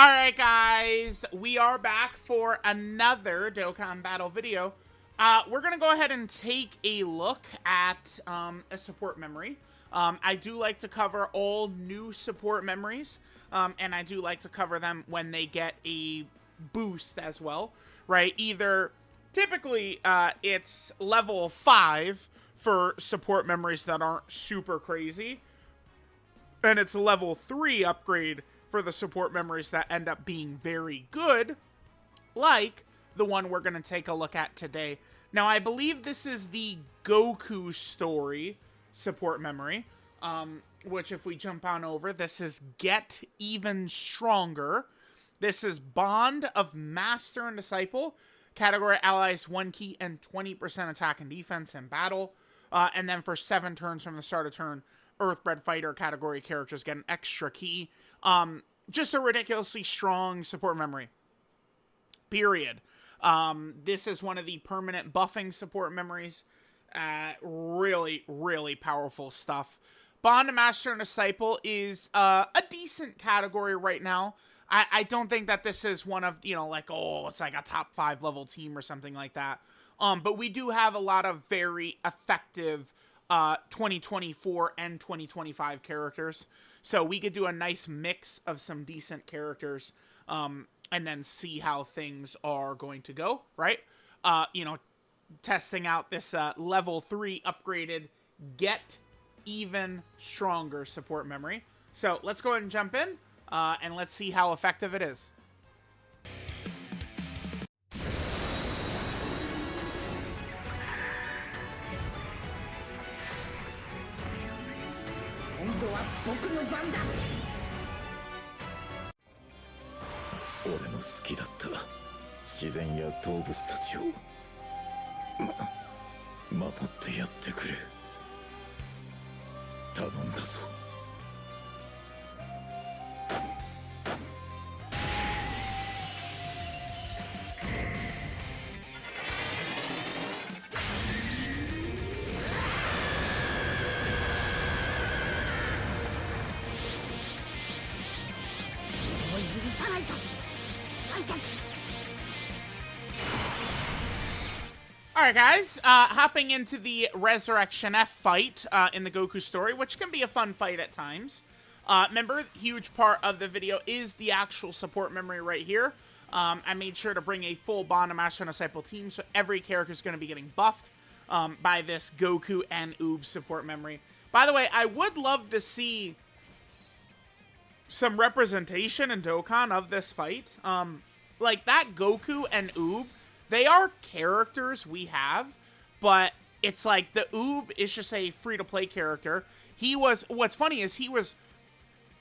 Alright guys, we are back for another Dokkan Battle video. We're gonna go ahead and take a look at a support memory. I do like to cover all new support memories, and I do like to cover them when they get a boost as well, right? Typically, it's level 5 for support memories that aren't super crazy, and it's a level 3 upgrade for the support memories that end up being very good, like the one we're going to take a look at today. Now, I believe this is the Goku story support memory, which if we jump on over, this is Get Even Stronger. This is Bond of Master and Disciple. Category allies 1 key and 20% attack and defense in battle. And then for 7 turns from the start of turn, Earthbred Fighter category characters get an extra key. Just a ridiculously strong support memory. Period. This is one of the permanent buffing support memories. Really, really powerful stuff. Bond of Master and Disciple is a decent category right now. I don't think that this is one of, it's like a top 5 level team or something like that. But we do have a lot of very effective 2024 and 2025 characters. So we could do a nice mix of some decent characters and then see how things are going to go, right? Testing out this level 3 upgraded Get Even Stronger support memory. So let's go ahead and jump in and let's see how effective it is. Alright guys, hopping into the Resurrection F fight in the Goku story, which can be a fun fight at times. Remember, huge part of the video is the actual support memory right here. I made sure to bring a full Bond of Master and Disciple team, so every character is going to be getting buffed by this Goku and Oob support memory. By the way, I would love to see some representation in Dokkan of this fight. Like that Goku and Oob, they are characters we have, but it's like the Oob is just a free-to-play character. What's funny is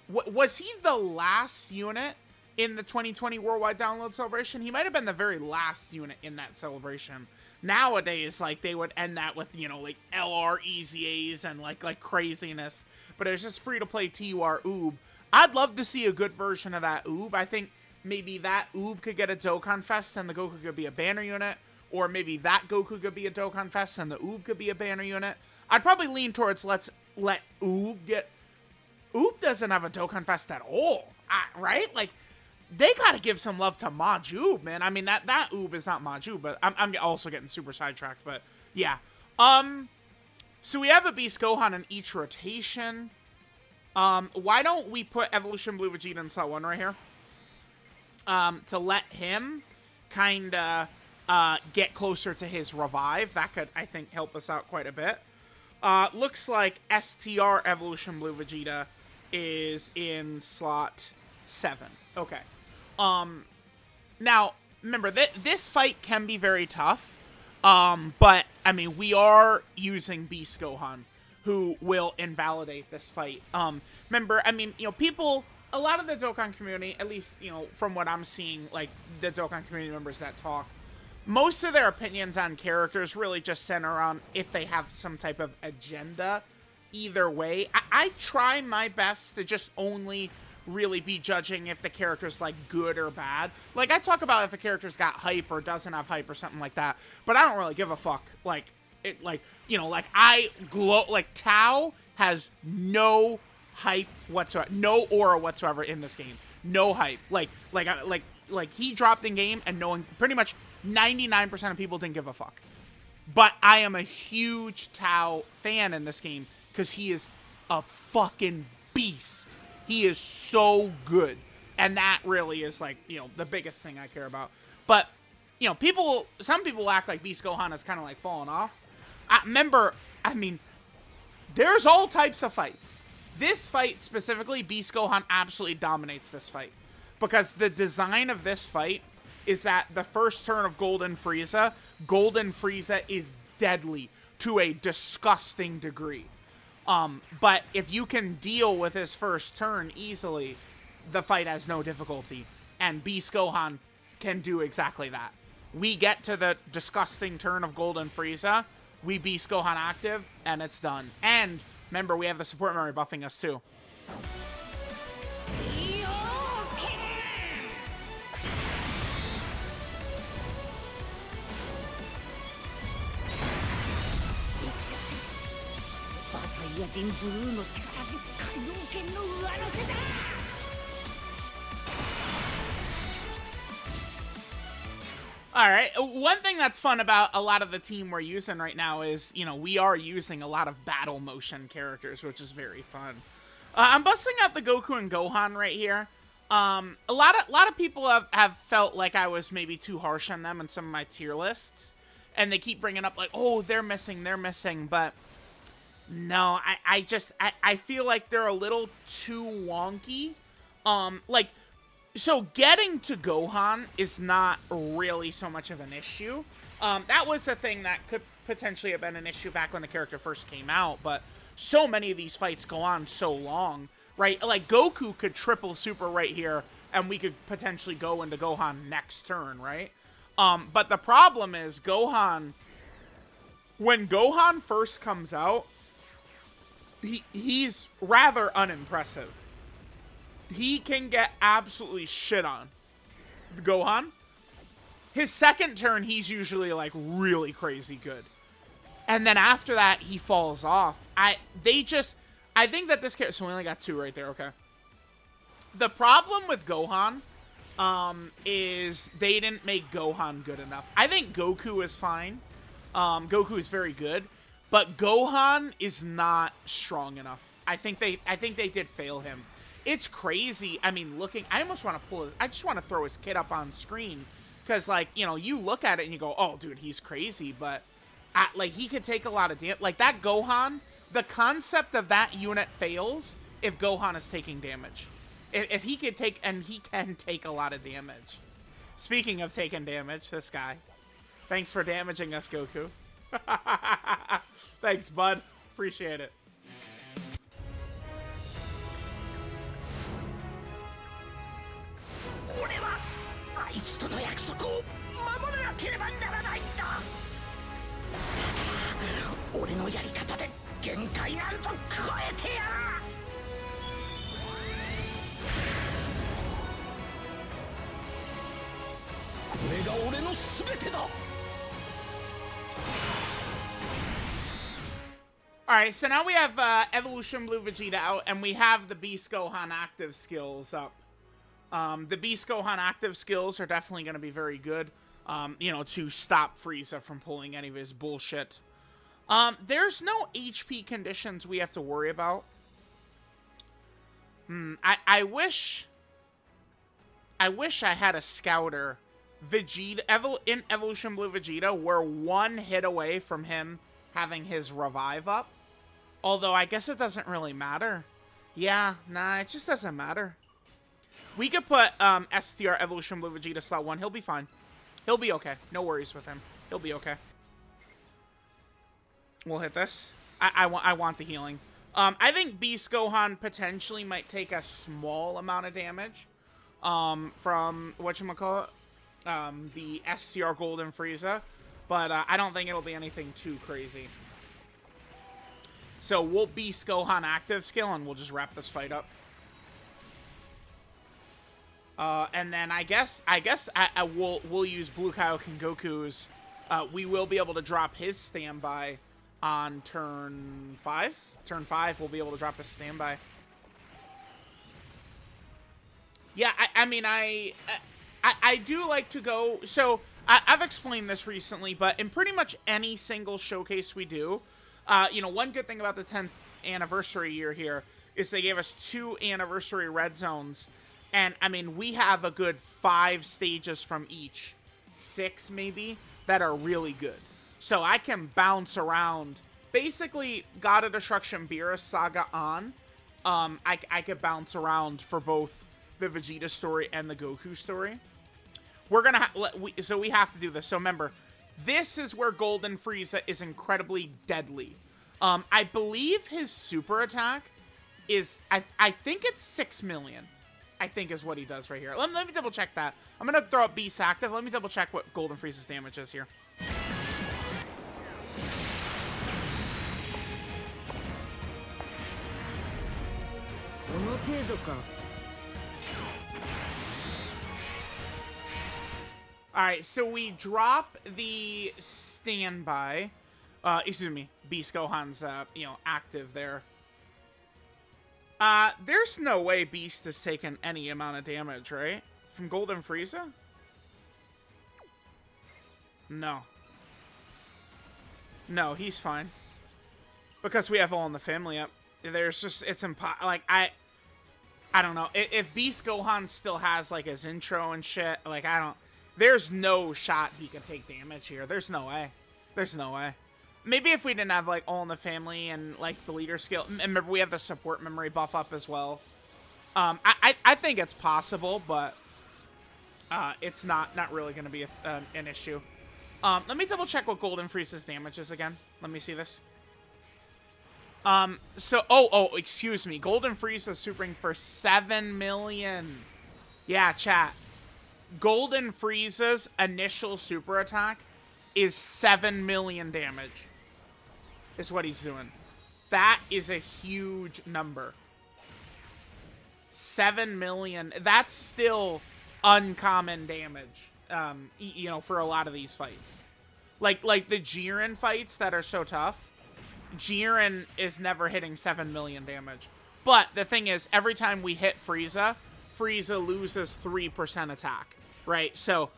was he the last unit in the 2020 Worldwide Download Celebration? He might have been the very last unit in that celebration. Nowadays, like, they would end that with, like, LR EZAs and, like craziness. But it was just free-to-play TUR Oob. I'd love to see a good version of that Oob. I think maybe that Oob could get a Dokkan Fest and the Goku could be a banner unit. Or maybe that Goku could be a Dokkan Fest and the Oob could be a banner unit. I'd probably lean towards let's let Oob get... Oob doesn't have a Dokkan Fest at all, right? Like, they gotta give some love to Majub, man. I mean, that Oob is not Majub, but I'm also getting super sidetracked, but yeah. So we have a Beast Gohan in each rotation. Why don't we put Evolution Blue Vegeta in slot 1 right here? To let him kind of get closer to his revive. That could, I think, help us out quite a bit. Looks like STR Evolution Blue Vegeta is in slot 7. Okay. Now, remember, this fight can be very tough. But, I mean, we are using Beast Gohan, who will invalidate this fight. Remember, I mean, people... A lot of the Dokkan community, at least, from what I'm seeing, like, the Dokkan community members that talk, most of their opinions on characters really just center around if they have some type of agenda. Either way, I try my best to just only really be judging if the character's, like, good or bad. Like, I talk about if a character's got hype or doesn't have hype or something like that, but I don't really give a fuck. Like, Tao has no hype whatsoever, no aura whatsoever in this game. no hype. Like he dropped in game and knowing pretty much 99% of people didn't give a fuck. But I am a huge Tao fan in this game because he is a fucking beast. He is so good. And that really is, like, you know, the biggest thing I care about. But, you know, some people act like Beast Gohan has kind of, like, fallen off. Remember, I mean, there's all types of fights. This fight specifically, Beast Gohan absolutely dominates this fight. Because the design of this fight is that the first turn of Golden Frieza is deadly to a disgusting degree. But if you can deal with his first turn easily, the fight has no difficulty. And Beast Gohan can do exactly that. We get to the disgusting turn of Golden Frieza, we Beast Gohan active, and it's done. And remember, we have the support memory buffing us too. Alright, one thing that's fun about a lot of the team we're using right now is, you know, we are using a lot of battle motion characters, which is very fun. I'm busting out the Goku and Gohan right here. A lot of people have felt like I was maybe too harsh on them in some of my tier lists. And they keep bringing up like, oh, they're missing, but no, I feel like they're a little too wonky. So getting to Gohan is not really so much of an issue. That was a thing that could potentially have been an issue back when the character first came out, but so many of these fights go on so long, right? Like, Goku could triple super right here, and we could potentially go into Gohan next turn, right? But the problem is, when Gohan first comes out, he's rather unimpressive. He can get absolutely shit on. Gohan, his second turn, he's usually, like, really crazy good. And then after that, he falls off. I think that this character, so we only got 2 right there, okay. The problem with Gohan, is they didn't make Gohan good enough. I think Goku is fine. Goku is very good. But Gohan is not strong enough. I think they did fail him. It's crazy. I mean, I almost want to I just want to throw his kid up on screen. Because, like, you know, you look at it and you go, oh, dude, he's crazy. But, like, he could take a lot of damage. Like, that Gohan, the concept of that unit fails if Gohan is taking damage. If he could take, and he can take a lot of damage. Speaking of taking damage, this guy. Thanks for damaging us, Goku. Thanks, bud. Appreciate it. Alright, so now we have Evolution Blue Vegeta out, and we have the Beast Gohan active skills up. The Beast Gohan active skills are definitely going to be very good, you know, to stop Frieza from pulling any of his bullshit. There's no HP conditions we have to worry about. I wish I had a scouter Vegeta in Evolution Blue Vegeta. We're one hit away from him having his revive up. Although I guess it doesn't really matter. Yeah, nah, it just doesn't matter. We could put STR Evolution Blue Vegeta slot 1. He'll be fine. He'll be okay. No worries with him. He'll be okay. We'll hit this. I want the healing. I think Beast Gohan potentially might take a small amount of damage from whatchamacallit, the STR Golden Frieza, but I don't think it'll be anything too crazy. So we'll Beast Gohan active skill and we'll just wrap this fight up. And then I guess we'll use Blue Kaioken Goku's. We will be able to drop his standby on turn 5. Turn 5, we'll be able to drop his standby. Yeah, I mean, I do like to go. So I've explained this recently, but in pretty much any single showcase we do, you know, one good thing about the 10th anniversary year here is they gave us 2 anniversary red zones, and I mean, we have a good 5 stages from each, 6 maybe, that are really good. So I can bounce around. Basically, God of Destruction Beerus Saga on. I could bounce around for both the Vegeta story and the Goku story. We're gonna so we have to do this. So remember, this is where Golden Frieza is incredibly deadly. I believe his super attack is I think it's 6 million. I think is what he does right here. Let me double check that. I'm gonna throw up Beast active. Let me double check what Golden Frieza's damage is here. Alright, so we drop the standby. Excuse me, Beast Gohan's, you know, active there. There's no way Beast has taken any amount of damage, right? From Golden Frieza? No. No, he's fine. Because we have All in the Family up. There's just, it's impossible. Like, I don't know. If Beast Gohan still has, like, his intro and shit, like, I don't... There's no shot he can take damage here. There's no way. There's no way. Maybe if we didn't have, like, All in the Family and, like, the leader skill. And remember, we have the support memory buff up as well. I think it's possible, but it's not really going to be an issue. Let me double check what Golden Frieza's damage is again. Let me see this. Excuse me. Golden Frieza supering for 7 million. Yeah, chat. Golden Frieza's initial super attack is 7 million damage. Is what he's doing. That is a huge number. 7 million. That's still uncommon damage. You know, for a lot of these fights. Like the Jiren fights that are so tough. Jiren is never hitting 7 million damage. But the thing is, every time we hit Frieza, Frieza loses 3% attack. Right? So,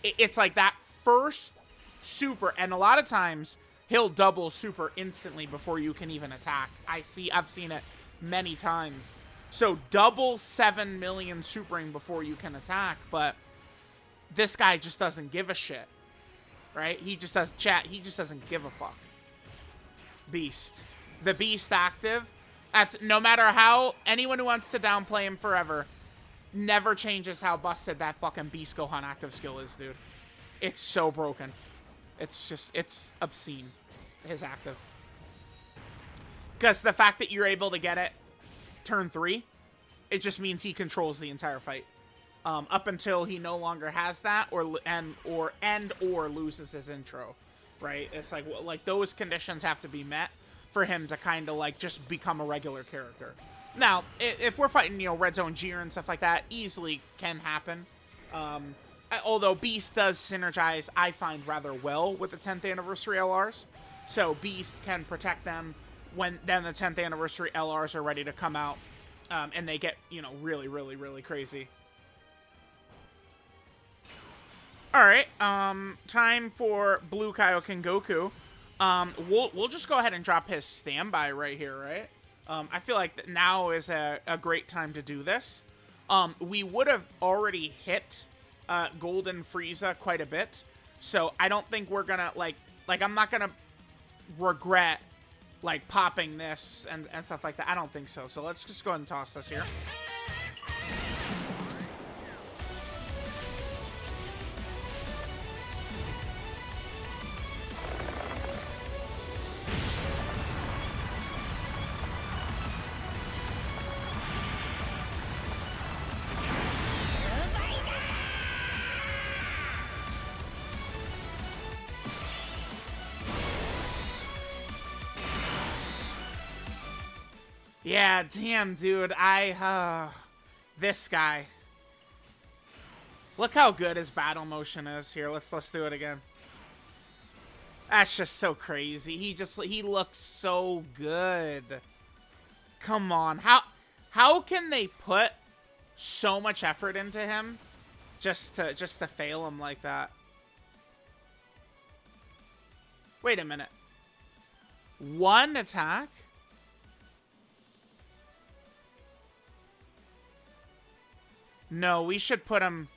it's like that first super, and a lot of times, he'll double super instantly before you can even attack. I've seen it many times. So, double 7 million supering before you can attack, but this guy just doesn't give a shit. Right? He just does chat. He just doesn't give a fuck. Beast. The Beast active. That's no matter how anyone who wants to downplay him forever never changes how busted that fucking Beast Gohan active skill is, dude. It's so broken. It's obscene. His active. Because the fact that you're able to get it turn 3, it just means he controls the entire fight. Up until he no longer has that, or loses his intro, right? It's like those conditions have to be met for him to kind of like just become a regular character. Now, if we're fighting, you know, Red Zone Jiren and stuff like that, easily can happen. Although Beast does synergize, I find, rather well with the 10th anniversary LRs. So Beast can protect them when then the 10th anniversary LRs are ready to come out, and they get, you know, really, really, really crazy. Alright, time for Blue Kaioken Goku. We'll just go ahead and drop his standby right here, right? I feel like now is a great time to do this. We would have already hit Golden Frieza quite a bit, so I don't think we're gonna, like I'm not gonna regret, like, popping this and stuff like that. I don't think so, so let's just go ahead and toss this here. Yeah, damn, dude. This guy. Look how good his battle motion is here. Let's do it again. That's just so crazy. He looks so good. Come on. How can they put so much effort into him just to fail him like that. Wait a minute. One attack? No, we should put him...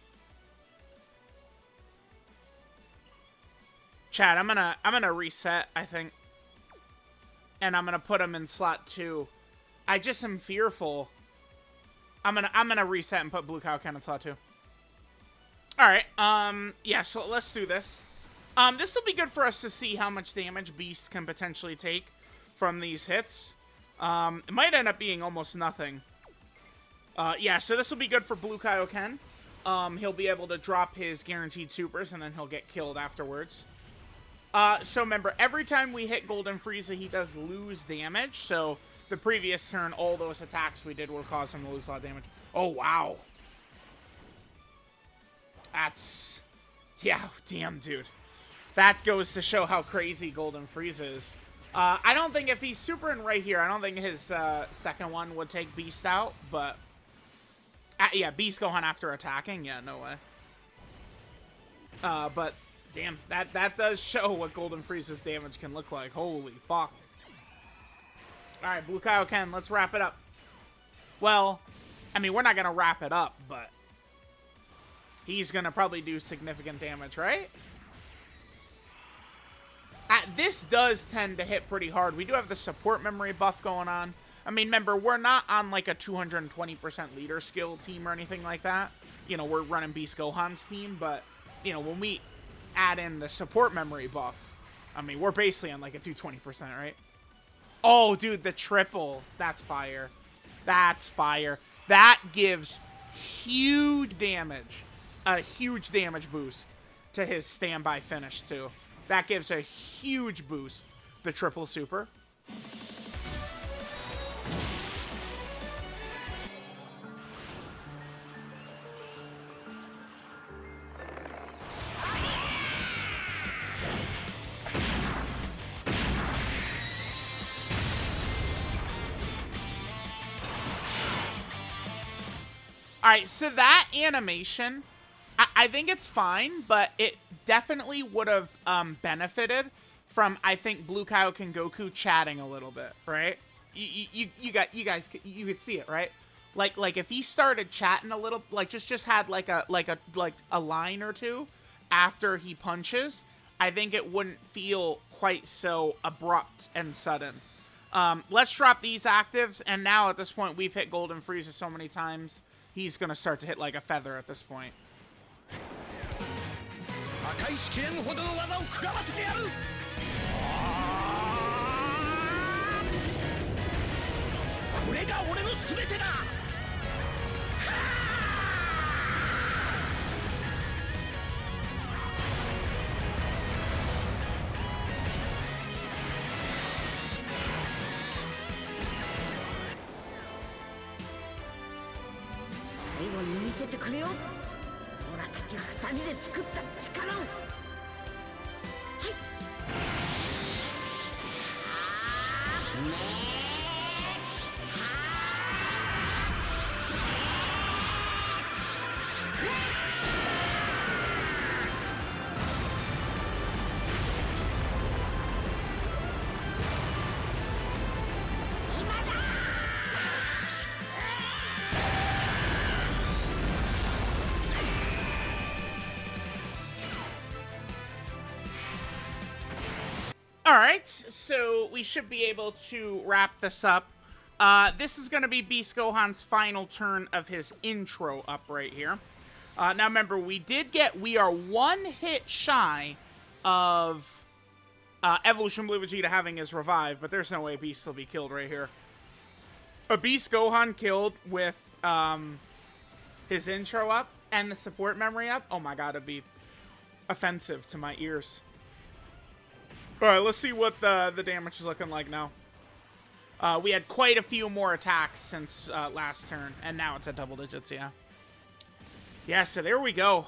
Chat, I'm gonna reset, I think. And I'm gonna put him in slot 2. I just am fearful. I'm gonna reset and put Blue Kaioken in slot 2. Alright, yeah, so let's do this. This will be good for us to see how much damage Beast can potentially take from these hits. It might end up being almost nothing. Yeah, so this will be good for Blue Kaioken. He'll be able to drop his guaranteed supers, and then he'll get killed afterwards. So remember, every time we hit Golden Frieza, he does lose damage. So the previous turn, all those attacks we did will cause him to lose a lot of damage. Oh, wow. That's... Yeah, damn, dude. That goes to show how crazy Golden Frieza is. I don't think if he's supering right here, I don't think his second one would take Beast out, but... yeah, Beast Gohan after attacking? Yeah, no way. But... Damn, that does show what Golden Frieza's damage can look like. Holy fuck. Alright, Blue Kaioken, let's wrap it up. Well, I mean, we're not going to wrap it up, but... He's going to probably do significant damage, right? This does tend to hit pretty hard. We do have the support memory buff going on. I mean, remember, we're not on like a 220% leader skill team or anything like that. You know, we're running Beast Gohan's team, but, you know, when we add in the support memory buff, I mean, we're basically on like a 220%, right? Oh, dude, the triple. That's fire. That's fire. That gives huge damage. A huge damage boost to his standby finish, too. That gives a huge boost. The triple super. Alright, so that animation, I think it's fine, but it definitely would have benefited from, I think, Blue Kaioken Goku chatting a little bit, right? You guys, you could see it, right? Like if he started chatting a little, like just had like a line or two after he punches, I think it wouldn't feel quite so abrupt and sudden. Let's drop these actives, and now at this point, we've hit Golden Frieza so many times, he's gonna start to hit like a feather at this point. Alright, so we should be able to wrap this up. This is going to be Beast Gohan's final turn of his intro up right here. Now remember, we are one hit shy of Evolution Blue Vegeta having his revive, but there's no way Beast will be killed right here. A Beast Gohan killed with his intro up and the support memory up, oh my god, it'd be offensive to my ears. Alright, let's see what the damage is looking like now. We had quite a few more attacks since last turn, and now it's at double digits, yeah. Yeah, so there we go.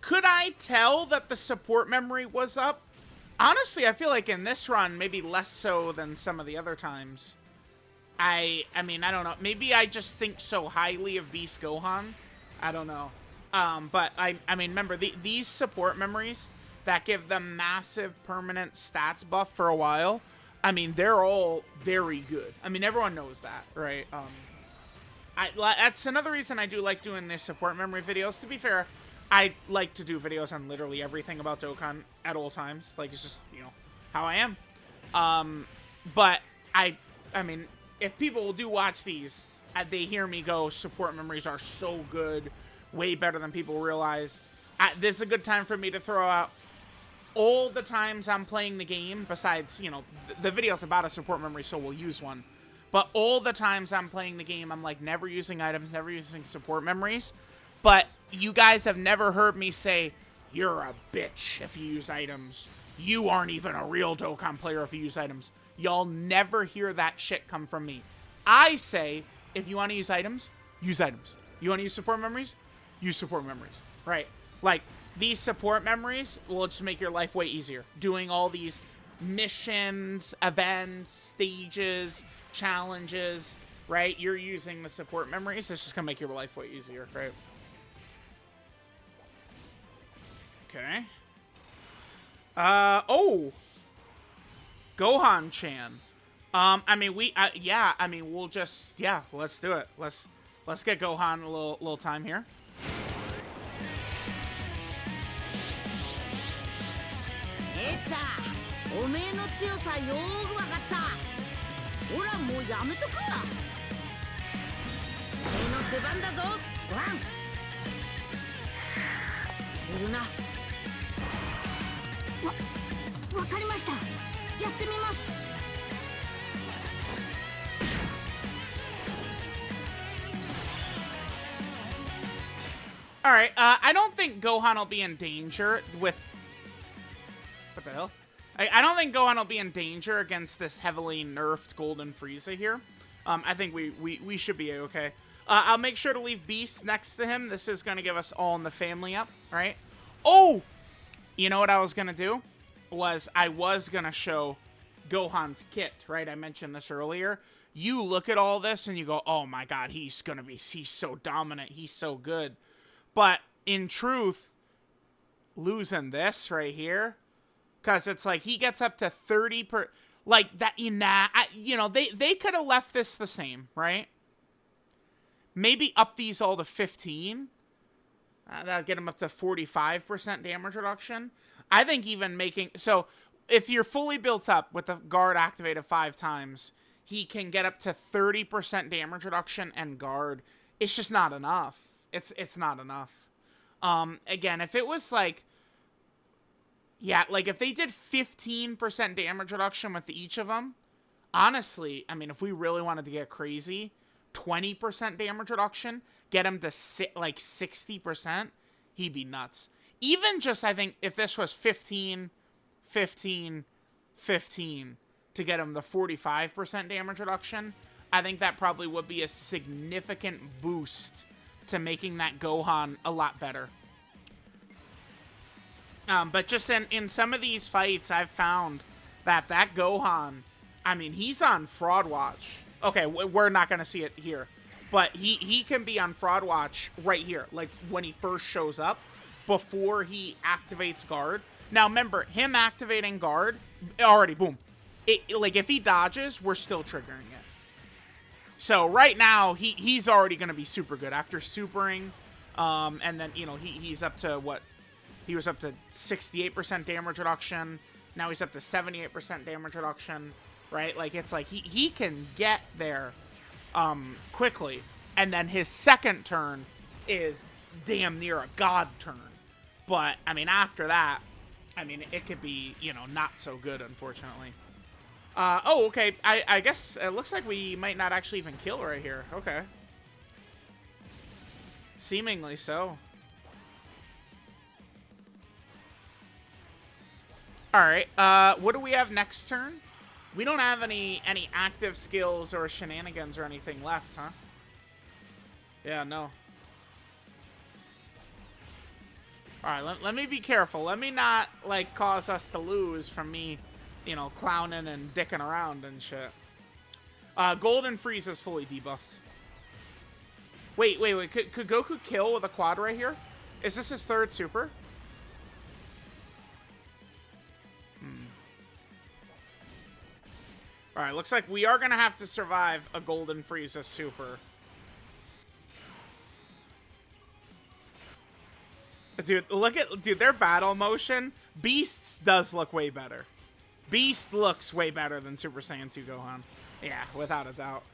Could I tell that the support memory was up? Honestly, I feel like in this run, maybe less so than some of the other times. I mean, I don't know. Maybe I just think so highly of Beast Gohan. I don't know. But I mean, remember, these support memories that give them massive permanent stats buff for a while, I mean, they're all very good. I mean, everyone knows that, right? That's another reason I do like doing these support memory videos. To be fair, I like to do videos on literally everything about Dokkan at all times. Like, it's just, you know, how I am. But I mean, if people do watch these, they hear me go, support memories are so good, way better than people realize. This is a good time for me to throw out all the times I'm playing the game, besides, you know, the video's about a support memory, so we'll use one. But all the times I'm playing the game, I'm like never using items, never using support memories. But you guys have never heard me say, you're a bitch if you use items. You aren't even a real Dokkan player if you use items. Y'all never hear that shit come from me. I say, if you want to use items, use items. You want to use support memories? Use support memories, right? Like, these support memories will just make your life way easier. Doing all these missions, events, stages, challenges, right? You're using the support memories. It's just going to make your life way easier, right? Okay. Oh! Gohan-chan. I mean, yeah, I mean, we'll just, yeah, let's do it. Let's get Gohan a little time here. Alright, I don't think Gohan will be in danger with... What the hell? I don't think Gohan will be in danger against this heavily nerfed Golden Frieza here. I think we should be okay. I'll make sure to leave Beast next to him. This is going to give us all in the family up, right? Oh! You know what I was going to do? I was going to show Gohan's kit, right? I mentioned this earlier. You look at all this and you go, oh my god, he's so dominant. He's so good. But in truth, losing this right here, because it's like he gets up to 30 per, like that. You know, they could have left this the same, right? Maybe up these all to 15. That'll get him up to 45% damage reduction. I think even making so if you're fully built up with the guard activated 5 times, he can get up to 30% damage reduction and guard. It's just not enough. It's not enough. Again, if it was like, yeah, like if they did 15% damage reduction with each of them, honestly, I mean, if we really wanted to get crazy, 20% damage reduction, get him to like 60%, he'd be nuts. Even just, I think, if this was 15, 15, 15 to get him the 45% damage reduction, I think that probably would be a significant boost to making that Gohan a lot better. But just in some of these fights, I've found that Gohan, I mean, he's on Fraud Watch. Okay, we're not going to see it here. But he can be on Fraud Watch right here, like when he first shows up, before he activates Guard. Now, remember, him activating Guard, already, boom. Like, if he dodges, we're still triggering it. So, right now, he's already going to be super good. After supering, and then, you know, he's up to, what? He was up to 68% damage reduction. Now he's up to 78% damage reduction, right? Like, it's like, he can get there quickly. And then his second turn is damn near a god turn. But, I mean, after that, I mean, it could be, you know, not so good, unfortunately. Oh, okay. I guess it looks like we might not actually even kill right here. Okay. Seemingly so. Alright, what do we have next turn? We don't have any active skills or shenanigans or anything left, huh? Yeah, no. Alright, let me be careful. Let me not, like, cause us to lose from me, you know, clowning and dicking around and shit. Golden Frieza's fully debuffed. Wait. Could Goku kill with a quad right here? Is this his third super? Alright, looks like we are going to have to survive a Golden Frieza super. Dude, look at... Dude, their battle motion, Beast's does look way better. Beast looks way better than Super Saiyan 2 Gohan. Yeah, without a doubt.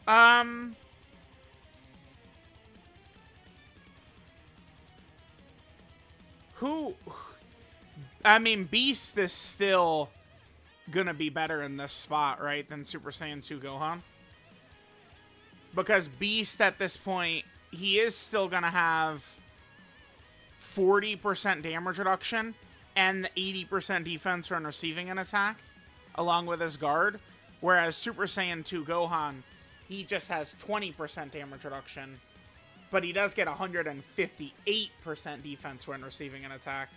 I mean, Beast is still gonna be better in this spot, right, than Super Saiyan 2 Gohan. Because Beast, at this point, he is still gonna have 40% damage reduction and 80% defense when receiving an attack, along with his guard. Whereas Super Saiyan 2 Gohan, he just has 20% damage reduction, but he does get 158% defense when receiving an attack.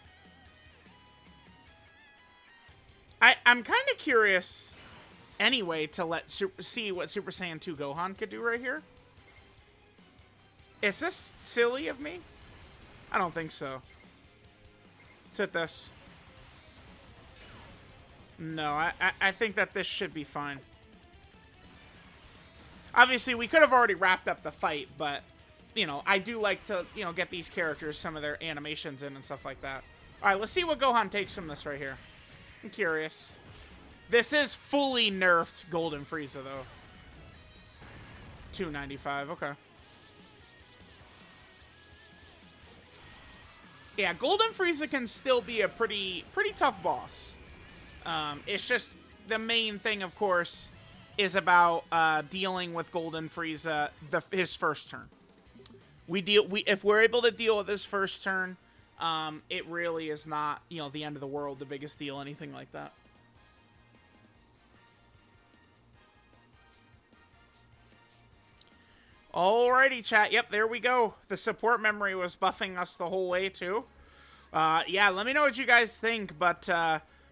I'm kind of curious, anyway, to see what Super Saiyan 2 Gohan could do right here. Is this silly of me? I don't think so. Let's hit this. No, I think that this should be fine. Obviously, we could have already wrapped up the fight, but, you know, I do like to, you know, get these characters some of their animations in and stuff like that. All right, let's see what Gohan takes from this right here. I'm curious. This is fully nerfed Golden Frieza, though. 295, okay. Yeah, Golden Frieza can still be a pretty tough boss. It's just the main thing, of course, is about dealing with Golden Frieza his first turn. If we're able to deal with his first turn, it really is not, you know, the end of the world, the biggest deal, anything like that. Alrighty, chat. Yep, there we go. The support memory was buffing us the whole way, too. Yeah, let me know what you guys think, but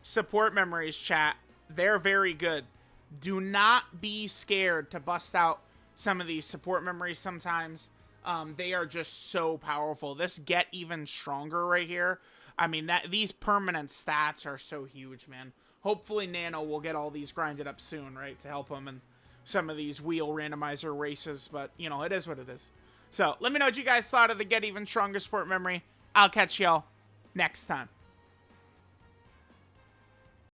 support memories, chat, they're very good. Do not be scared to bust out some of these support memories sometimes. They are just so powerful. This get even stronger right here. I mean, these permanent stats are so huge, man. Hopefully Nano will get all these grinded up soon, right, to help him in some of these wheel randomizer races, but, you know, it is what it is. So, let me know what you guys thought of the Get Even Stronger support memory. I'll catch y'all next time.